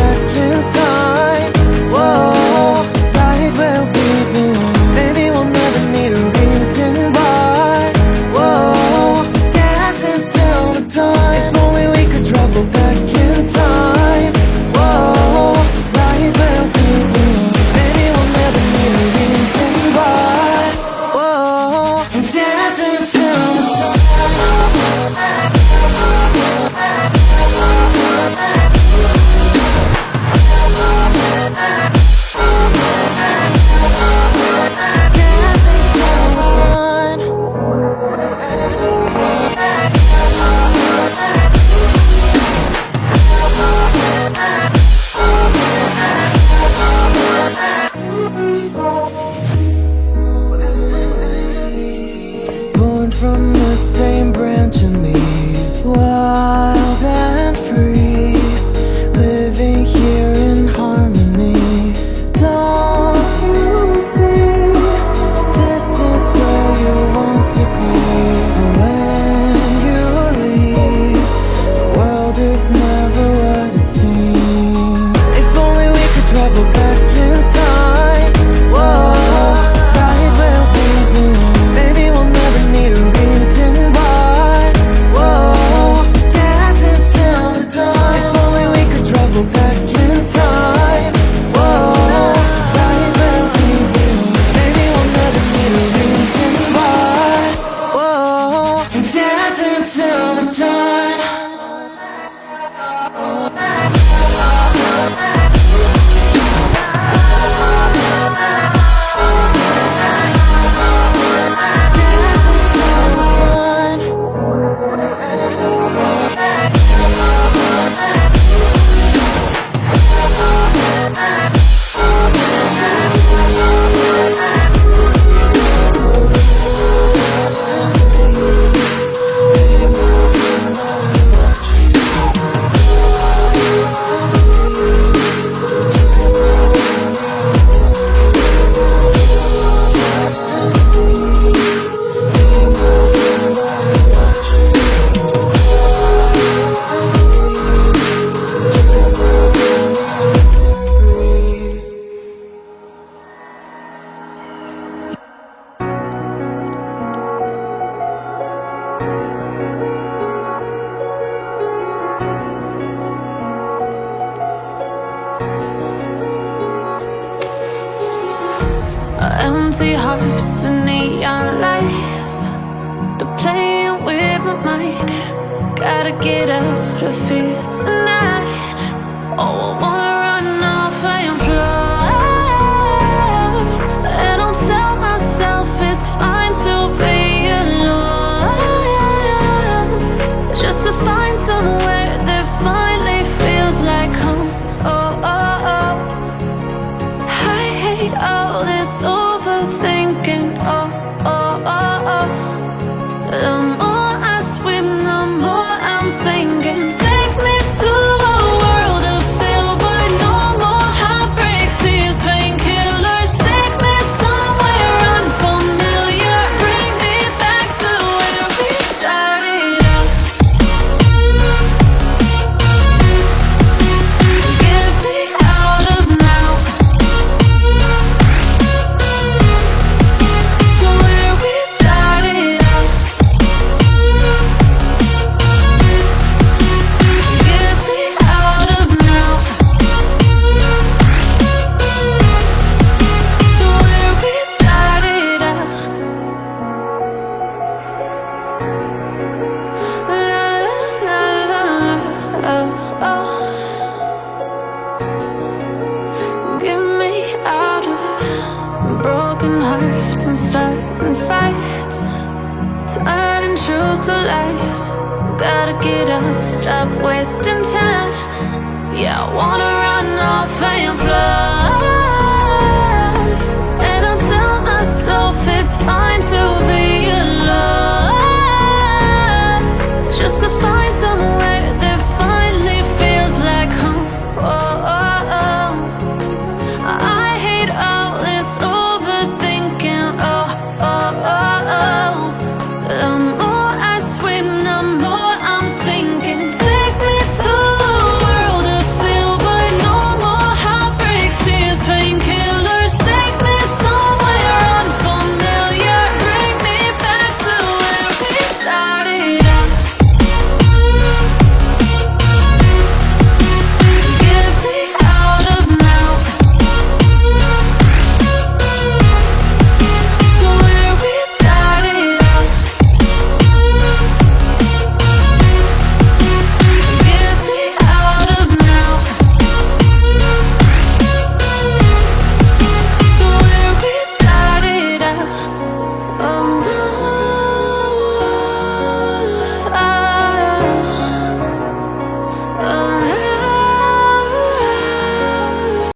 back in time. Whoa, right where we belong. Maybe we'll never need a reason why. Whoa, dancing till the dawn. If only we could travel back in time. Whoa, right where we belong. Maybe we'll never need a reason why. Whoa, dancing till the dawn. Born from the same branch and leaves, wild and free, living here in harmony. Don't you see? This is where you want to be. When you leave, the world is never what it seems. If only we could travel back in time. Whoa, right where we belong. Maybe we'll never need a reason why. Whoa, dancing till the dawn. If only we could travel back in time. Whoa, right where we belong. Maybe we'll never need a reason why. Whoa, dancing till the dawn. Empty hearts and neon lights, they're playing with my mind. Gotta get out of here tonight. Oh, I wanna run off and fly. And I'll tell myself it's fine to be alone, just to find somewhere that finally feels like home. Oh, oh, oh. I hate all this overthinking. Oh, oh, oh, oh. The more I swim, the more I'm sinking. Take me to a world of silver. No more heartbreaks, tears, painkillers. Take me somewhere unfamiliar. Bring me back to where we started out. Get me out of now. To where we started out. Get me out of now. To where we started out. La la la la la. Oh, oh. Get me out of broken hearts and starting fights, turning truth to lies. Gotta get up, stop wasting time. Yeah, I wanna run off and fly.